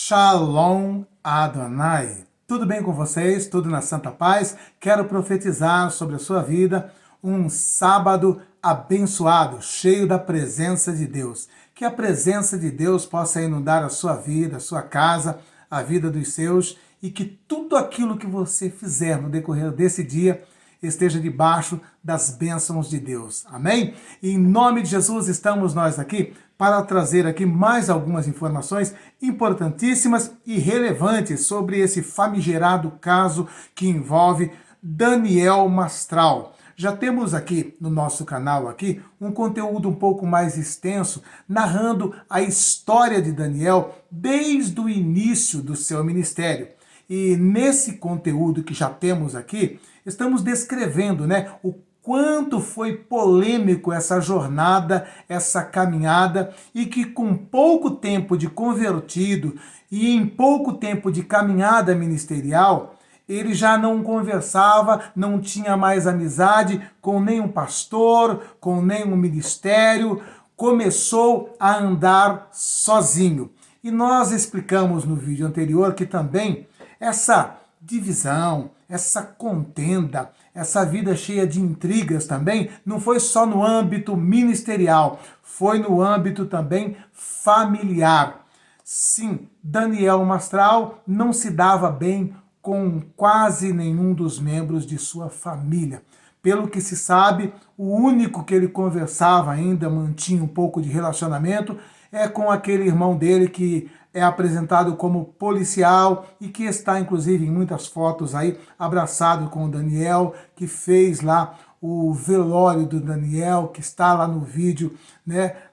Shalom Adonai. Tudo bem com vocês? Tudo na santa paz? Quero profetizar sobre a sua vida um sábado abençoado, cheio da presença de Deus. Que a presença de Deus possa inundar a sua vida, a sua casa, a vida dos seus e que tudo aquilo que você fizer no decorrer desse dia esteja debaixo das bênçãos de Deus. Amém? E em nome de Jesus estamos nós aqui para trazer aqui mais algumas informações importantíssimas e relevantes sobre esse famigerado caso que envolve Daniel Mastral. Já temos aqui no nosso canal aqui um conteúdo um pouco mais extenso, narrando a história de Daniel desde o início do seu ministério. E nesse conteúdo que já temos aqui, estamos descrevendo, o quanto foi polêmico essa jornada, essa caminhada, e que com pouco tempo de convertido e em pouco tempo de caminhada ministerial, ele já não conversava, não tinha mais amizade com nenhum pastor, com nenhum ministério, começou a andar sozinho. E nós explicamos no vídeo anterior que também essa divisão, essa contenda, essa vida cheia de intrigas também, não foi só no âmbito ministerial, foi no âmbito também familiar. Sim, Daniel Mastral não se dava bem com quase nenhum dos membros de sua família. Pelo que se sabe, o único que ele conversava ainda, mantinha um pouco de relacionamento, é com aquele irmão dele que é apresentado como policial e que está, inclusive, em muitas fotos aí, abraçado com o Daniel, que fez lá o velório do Daniel, que está lá no vídeo,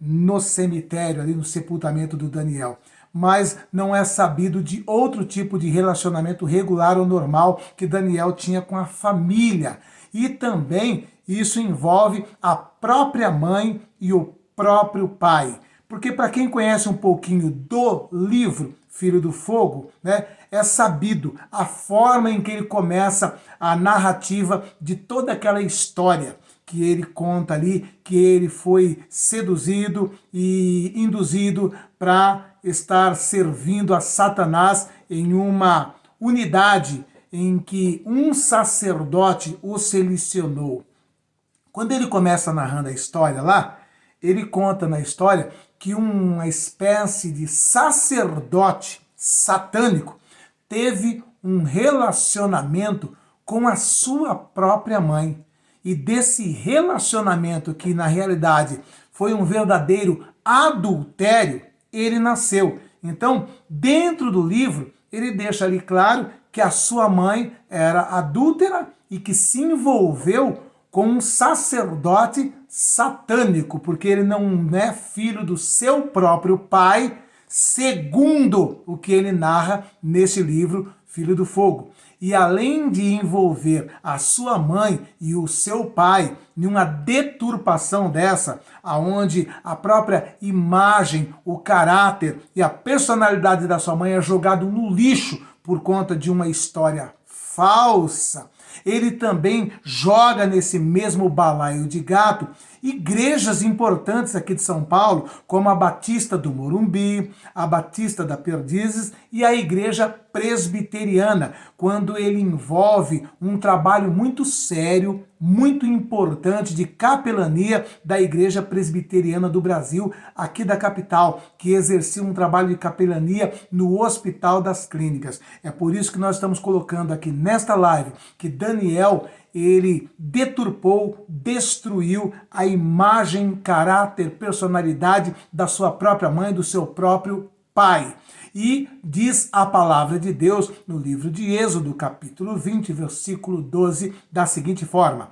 no cemitério, ali no sepultamento do Daniel. Mas não é sabido de outro tipo de relacionamento regular ou normal que Daniel tinha com a família. E também isso envolve a própria mãe e o próprio pai. Porque para quem conhece um pouquinho do livro Filho do Fogo, é sabido a forma em que ele começa a narrativa de toda aquela história que ele conta ali, que ele foi seduzido e induzido para estar servindo a Satanás em uma unidade em que um sacerdote o selecionou. Quando ele começa narrando a história lá, ele conta na história que uma espécie de sacerdote satânico teve um relacionamento com a sua própria mãe. E desse relacionamento, que na realidade foi um verdadeiro adultério, ele nasceu. Então, dentro do livro, ele deixa ali claro que a sua mãe era adúltera e que se envolveu com um sacerdote satânico, porque ele não é filho do seu próprio pai, segundo o que ele narra nesse livro Filho do Fogo. E além de envolver a sua mãe e o seu pai em uma deturpação dessa, aonde a própria imagem, o caráter e a personalidade da sua mãe é jogado no lixo por conta de uma história falsa, ele também joga nesse mesmo balaio de gato igrejas importantes aqui de São Paulo, como a Batista do Morumbi, a Batista da Perdizes e a Igreja Presbiteriana, quando ele envolve um trabalho muito sério, muito importante de capelania da Igreja Presbiteriana do Brasil, aqui da capital, que exercia um trabalho de capelania no Hospital das Clínicas. É por isso que nós estamos colocando aqui nesta live que Daniel, ele deturpou, destruiu a imagem, caráter, personalidade da sua própria mãe, do seu próprio pai. E diz a palavra de Deus no livro de Êxodo, capítulo 20, versículo 12, da seguinte forma: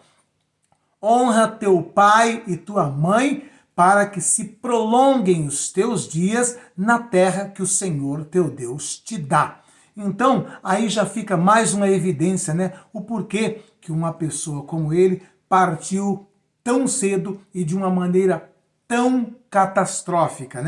honra teu pai e tua mãe, para que se prolonguem os teus dias na terra que o Senhor teu Deus te dá. Então, aí já fica mais uma evidência, o porquê que uma pessoa como ele partiu tão cedo e de uma maneira tão catastrófica,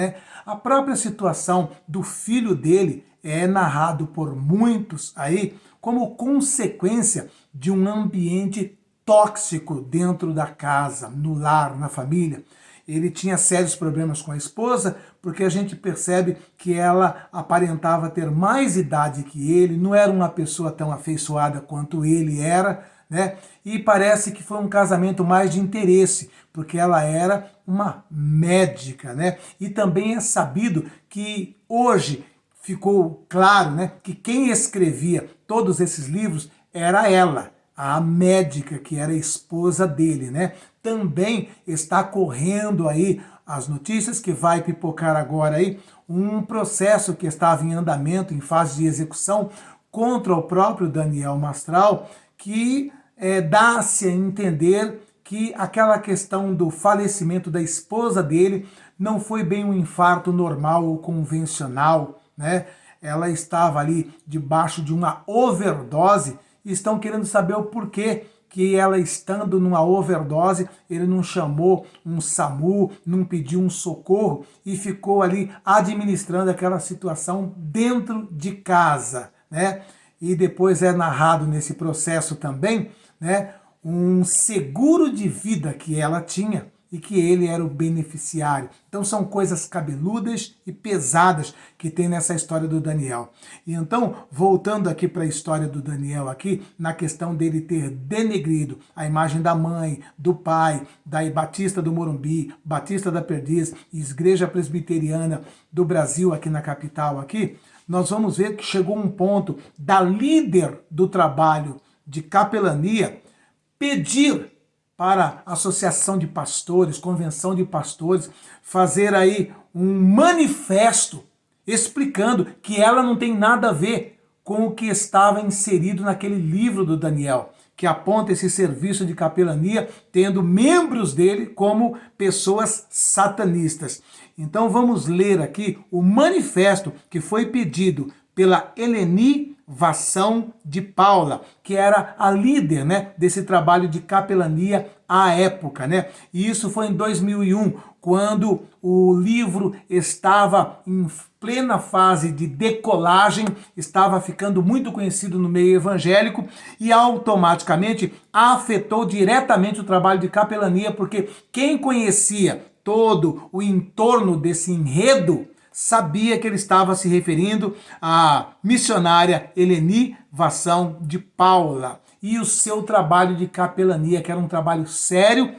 A própria situação do filho dele é narrado por muitos aí como consequência de um ambiente tóxico dentro da casa, no lar, na família. Ele tinha sérios problemas com a esposa, porque a gente percebe que ela aparentava ter mais idade que ele, não era uma pessoa tão afeiçoada quanto ele era, né? E parece que foi um casamento mais de interesse, porque ela era uma médica, né? E também é sabido que hoje ficou claro, né, que quem escrevia todos esses livros era ela, a médica que era esposa dele, né? Também está correndo aí as notícias que vai pipocar agora aí um processo que estava em andamento, em fase de execução, contra o próprio Daniel Mastral, que dá-se a entender que aquela questão do falecimento da esposa dele não foi bem um infarto normal ou convencional, né? Ela estava ali debaixo de uma overdose e estão querendo saber o porquê que ela, estando numa overdose, ele não chamou um SAMU, não pediu um socorro e ficou ali administrando aquela situação dentro de casa, né? E depois é narrado nesse processo também, né, um seguro de vida que ela tinha e que ele era o beneficiário. Então são coisas cabeludas e pesadas que tem nessa história do Daniel. E então, voltando aqui para a história do Daniel aqui, na questão dele ter denegrido a imagem da mãe, do pai, da Batista do Morumbi, Batista da Perdiz, Igreja Presbiteriana do Brasil aqui na capital aqui, nós vamos ver que chegou um ponto da líder do trabalho de capelania pedir para a Associação de Pastores, Convenção de Pastores, fazer aí um manifesto explicando que ela não tem nada a ver com o que estava inserido naquele livro do Daniel, que aponta esse serviço de capelania, tendo membros dele como pessoas satanistas. Então vamos ler aqui o manifesto que foi pedido pela Eleni Vação de Paula, que era a líder, né, desse trabalho de capelania à época, né? E isso foi em 2001, quando o livro estava em plena fase de decolagem, estava ficando muito conhecido no meio evangélico e automaticamente afetou diretamente o trabalho de capelania, porque quem conhecia todo o entorno desse enredo sabia que ele estava se referindo à missionária Eleni Vação de Paula e o seu trabalho de capelania, que era um trabalho sério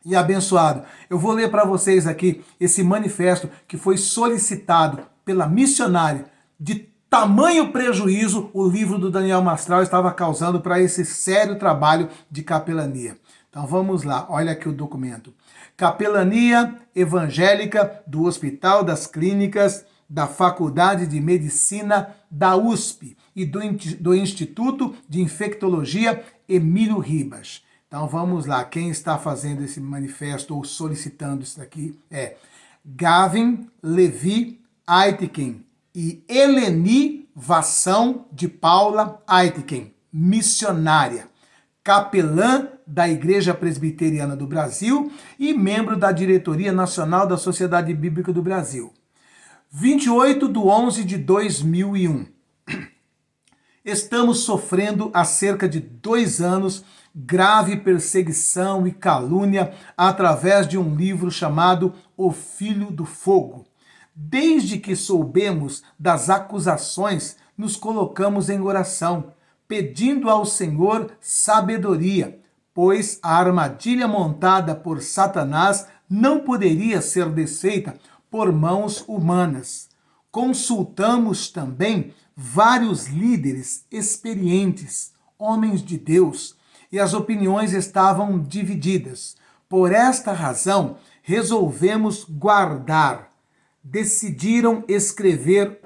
e abençoado. Eu vou ler para vocês aqui esse manifesto que foi solicitado pela missionária. De tamanho prejuízo o livro do Daniel Mastral estava causando para esse sério trabalho de capelania. Então vamos lá, olha aqui o documento. Capelania Evangélica do Hospital das Clínicas da Faculdade de Medicina da USP e do Instituto de Infectologia Emílio Ribas. Então vamos lá, quem está fazendo esse manifesto ou solicitando isso aqui é Gavin Levi Aitken e Eleni Vação de Paula Aitken, missionária, capelã da Igreja Presbiteriana do Brasil e membro da Diretoria Nacional da Sociedade Bíblica do Brasil. 28/11/2001. Estamos sofrendo há cerca de 2 anos grave perseguição e calúnia através de um livro chamado O Filho do Fogo. Desde que soubemos das acusações, nos colocamos em oração, pedindo ao Senhor sabedoria, pois a armadilha montada por Satanás não poderia ser desfeita por mãos humanas. Consultamos também vários líderes experientes, homens de Deus, e as opiniões estavam divididas. Por esta razão, decidiram escrever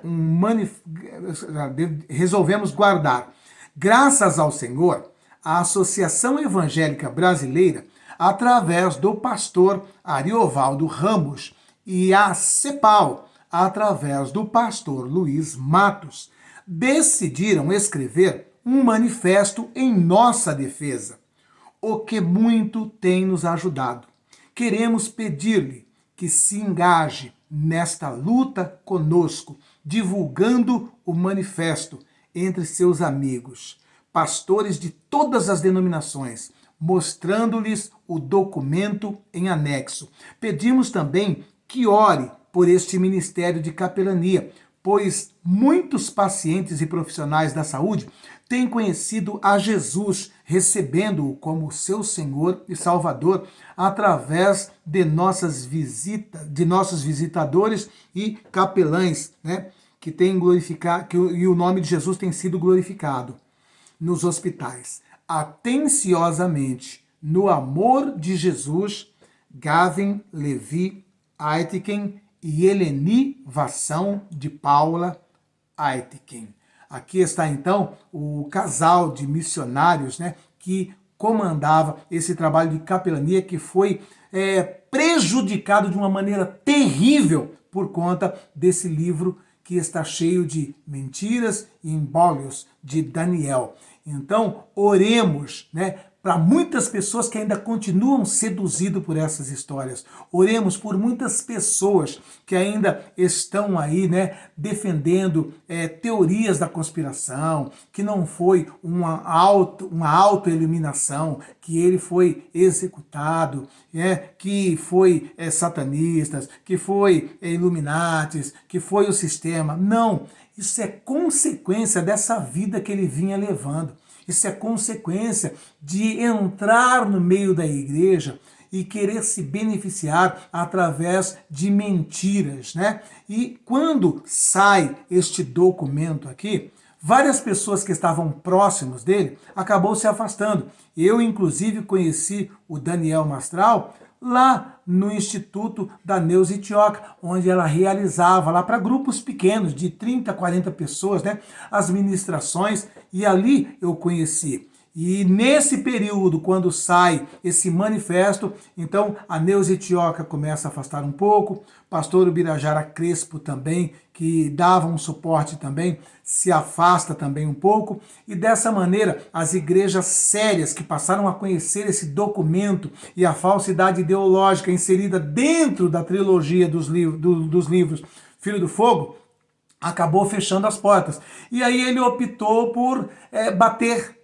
resolvemos guardar. Graças ao Senhor, a Associação Evangélica Brasileira, através do pastor Ariovaldo Ramos, e a CEPAL, através do pastor Luiz Matos, decidiram escrever um manifesto em nossa defesa, o que muito tem nos ajudado. Queremos pedir-lhe que se engaje nesta luta conosco, divulgando o manifesto entre seus amigos, pastores de todas as denominações, mostrando-lhes o documento em anexo. Pedimos também que ore por este ministério de capelania, pois muitos pacientes e profissionais da saúde têm conhecido a Jesus, recebendo-o como seu Senhor e Salvador através de nossas visitas, de nossos visitadores e capelães, né? Que tem glorificado, e o nome de Jesus tem sido glorificado nos hospitais. Atenciosamente, no amor de Jesus, Gavin Levi Aitken e Eleni Vassão de Paula Aitken. Aqui está então o casal de missionários, né, que comandava esse trabalho de capelania que foi prejudicado de uma maneira terrível por conta desse livro que está cheio de mentiras e embólios de Daniel. Então, oremos, né, para muitas pessoas que ainda continuam seduzidos por essas histórias. Oremos por muitas pessoas que ainda estão aí, né, defendendo teorias da conspiração, que não foi uma autoeliminação, que ele foi executado, que foi satanistas, que foi Illuminatis, que foi o sistema. Não, isso é consequência dessa vida que ele vinha levando. Isso é consequência de entrar no meio da igreja e querer se beneficiar através de mentiras, né? E quando sai este documento aqui, várias pessoas que estavam próximos dele acabou se afastando. Eu, inclusive, conheci o Daniel Mastral lá no Instituto da Neuza Itioca, onde ela realizava lá para grupos pequenos, de 30, 40 pessoas, né, as ministrações, e ali eu conheci. E nesse período, quando sai esse manifesto, então a Neuza Itioca começa a afastar um pouco, pastor Ubirajara Crespo também, que dava um suporte também, se afasta também um pouco, e dessa maneira as igrejas sérias que passaram a conhecer esse documento e a falsidade ideológica inserida dentro da trilogia dos livros Filho do Fogo, acabou fechando as portas. E aí ele optou por bater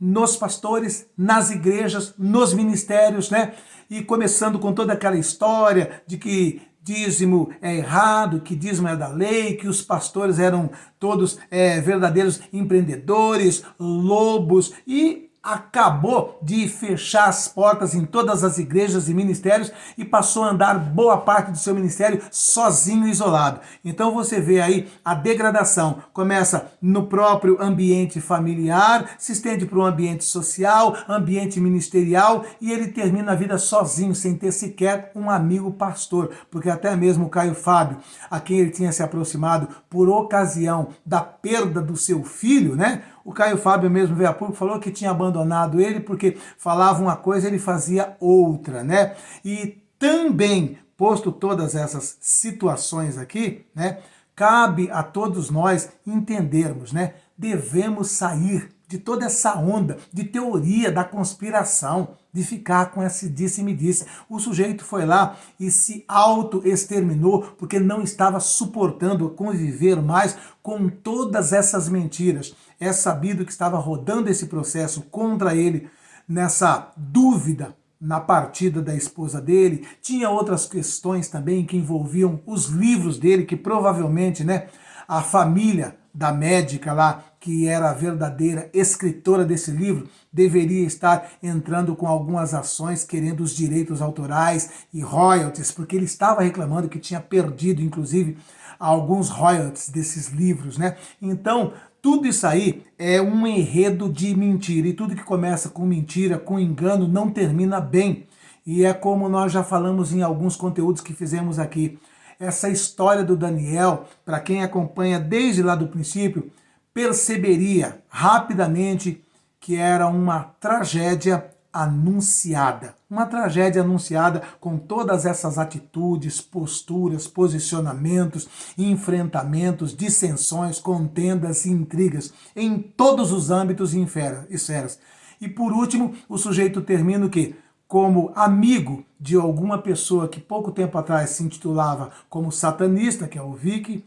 nos pastores, nas igrejas, nos ministérios, né? E começando com toda aquela história de que dízimo é errado, que dízimo é da lei, que os pastores eram todos verdadeiros empreendedores, lobos, e acabou de fechar as portas em todas as igrejas e ministérios e passou a andar boa parte do seu ministério sozinho e isolado. Então você vê aí a degradação. Começa no próprio ambiente familiar, se estende para o ambiente social, ambiente ministerial, e ele termina a vida sozinho, sem ter sequer um amigo pastor. Porque até mesmo o Caio Fábio, a quem ele tinha se aproximado por ocasião da perda do seu filho, né? O Caio Fábio mesmo veio a público, falou que tinha abandonado ele porque falava uma coisa e ele fazia outra, né? E também, posto todas essas situações aqui, né, cabe a todos nós entendermos, né? Devemos sair de toda essa onda de teoria da conspiração, de ficar com esse disse-me-disse. O sujeito foi lá e se auto-exterminou porque não estava suportando conviver mais com todas essas mentiras. É sabido que estava rodando esse processo contra ele nessa dúvida na partida da esposa dele. Tinha outras questões também que envolviam os livros dele, que provavelmente, né, a família da médica lá, que era a verdadeira escritora desse livro, deveria estar entrando com algumas ações, querendo os direitos autorais e royalties, porque ele estava reclamando que tinha perdido, inclusive, alguns royalties desses livros, né? Então, tudo isso aí é um enredo de mentira, e tudo que começa com mentira, com engano, não termina bem. E é como nós já falamos em alguns conteúdos que fizemos aqui. Essa história do Daniel, para quem acompanha desde lá do princípio, perceberia rapidamente que era uma tragédia anunciada. Uma tragédia anunciada com todas essas atitudes, posturas, posicionamentos, enfrentamentos, dissensões, contendas e intrigas em todos os âmbitos e esferas. E por último, o sujeito termina o quê? Como amigo de alguma pessoa que pouco tempo atrás se intitulava como satanista, que é o Vicky,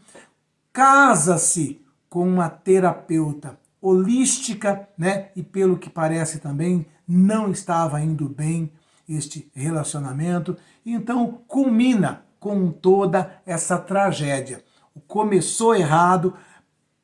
casa-se com uma terapeuta holística, né? E pelo que parece também não estava indo bem este relacionamento, então culmina com toda essa tragédia. Começou errado,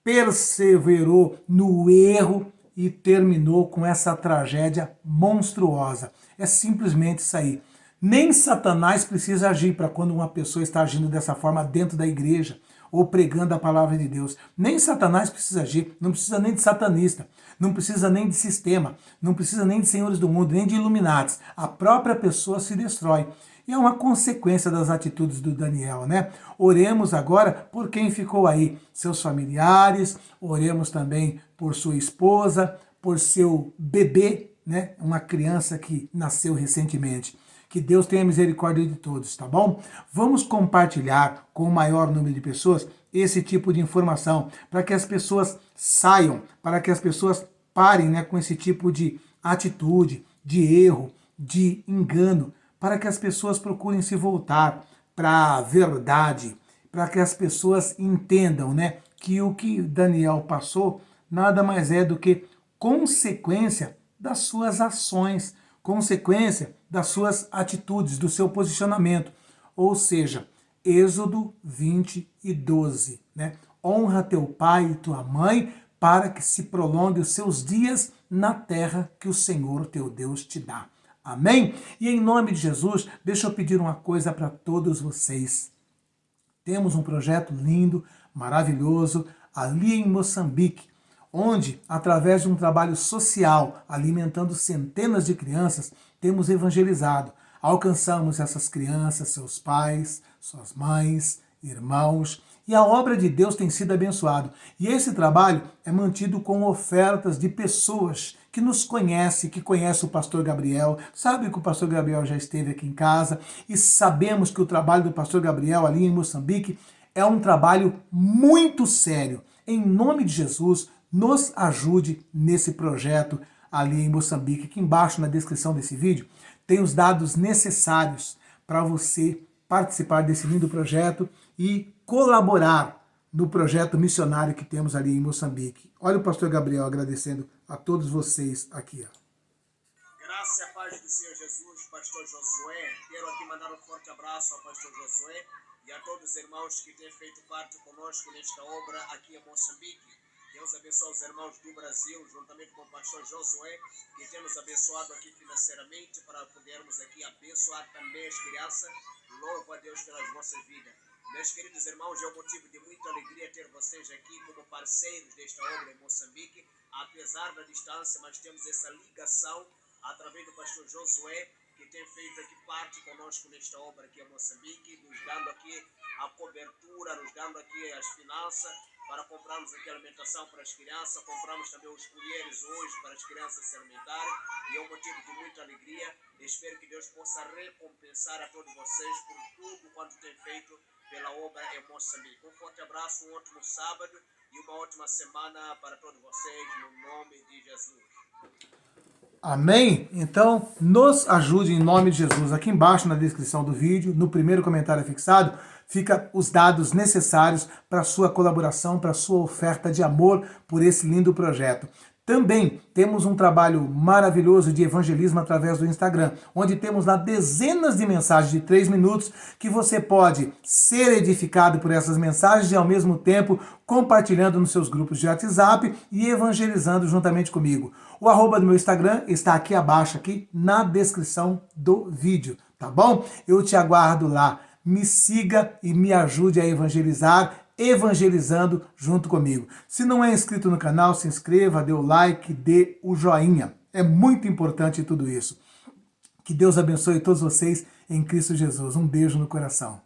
perseverou no erro e terminou com essa tragédia monstruosa. É simplesmente isso aí. Nem Satanás precisa agir para quando uma pessoa está agindo dessa forma dentro da igreja ou pregando a palavra de Deus. Nem Satanás precisa agir, não precisa nem de satanista, não precisa nem de sistema, não precisa nem de senhores do mundo, nem de iluminatis. A própria pessoa se destrói. E é uma consequência das atitudes do Daniel, né? Oremos agora por quem ficou aí, seus familiares, oremos também por sua esposa, por seu bebê, né? Uma criança que nasceu recentemente. Que Deus tenha misericórdia de todos, tá bom? Vamos compartilhar com o maior número de pessoas esse tipo de informação, para que as pessoas saiam, para que as pessoas parem, né, com esse tipo de atitude, de erro, de engano, para que as pessoas procurem se voltar para a verdade, para que as pessoas entendam, né, que o que Daniel passou nada mais é do que consequência das suas ações, consequência das suas atitudes, do seu posicionamento. Ou seja, Êxodo 20:12, né? Honra teu pai e tua mãe para que se prolongue os seus dias na terra que o Senhor teu Deus te dá. Amém? E em nome de Jesus, deixa eu pedir uma coisa para todos vocês. Temos um projeto lindo, maravilhoso, ali em Moçambique, onde, através de um trabalho social, alimentando centenas de crianças, temos evangelizado. Alcançamos essas crianças, seus pais, suas mães, irmãos, e a obra de Deus tem sido abençoada. E esse trabalho é mantido com ofertas de pessoas que nos conhecem, que conhecem o pastor Gabriel, sabe que o pastor Gabriel já esteve aqui em casa, e sabemos que o trabalho do pastor Gabriel ali em Moçambique é um trabalho muito sério. Em nome de Jesus, nos ajude nesse projeto ali em Moçambique. Aqui embaixo na descrição desse vídeo tem os dados necessários para você participar desse lindo projeto e colaborar no projeto missionário que temos ali em Moçambique. Olha o pastor Gabriel agradecendo a todos vocês aqui. Graça e a paz do Senhor Jesus, pastor Josué. Quero aqui mandar um forte abraço ao pastor Josué e a todos os irmãos que têm feito parte conosco nesta obra aqui em Moçambique. Deus abençoe os irmãos do Brasil, juntamente com o pastor Josué, que tem nos abençoado aqui financeiramente para podermos aqui abençoar também as crianças. Louvo a Deus pelas vossas vidas. Meus queridos irmãos, é um motivo de muita alegria ter vocês aqui como parceiros desta obra em Moçambique. Apesar da distância, mas temos essa ligação através do pastor Josué, que tem feito aqui parte conosco nesta obra aqui em Moçambique, nos dando aqui a cobertura, nos dando aqui as finanças para comprarmos aqui alimentação para as crianças. Compramos também os colheres hoje para as crianças se alimentarem e é um motivo de muita alegria. Espero que Deus possa recompensar a todos vocês por tudo quanto tem feito pela obra em Moçambique. Um forte abraço, um ótimo sábado e uma ótima semana para todos vocês, no nome de Jesus. Amém? Então, nos ajude em nome de Jesus. Aqui embaixo na descrição do vídeo, no primeiro comentário fixado, fica os dados necessários para a sua colaboração, para a sua oferta de amor por esse lindo projeto. Também temos um trabalho maravilhoso de evangelismo através do Instagram, onde temos lá dezenas de mensagens de 3 minutos que você pode ser edificado por essas mensagens e ao mesmo tempo compartilhando nos seus grupos de WhatsApp e evangelizando juntamente comigo. O arroba do meu Instagram está aqui abaixo, aqui na descrição do vídeo, tá bom? Eu te aguardo lá. Me siga e me ajude a evangelizando junto comigo. Se não é inscrito no canal, se inscreva, dê o like, dê o joinha. É muito importante tudo isso. Que Deus abençoe todos vocês em Cristo Jesus. Um beijo no coração.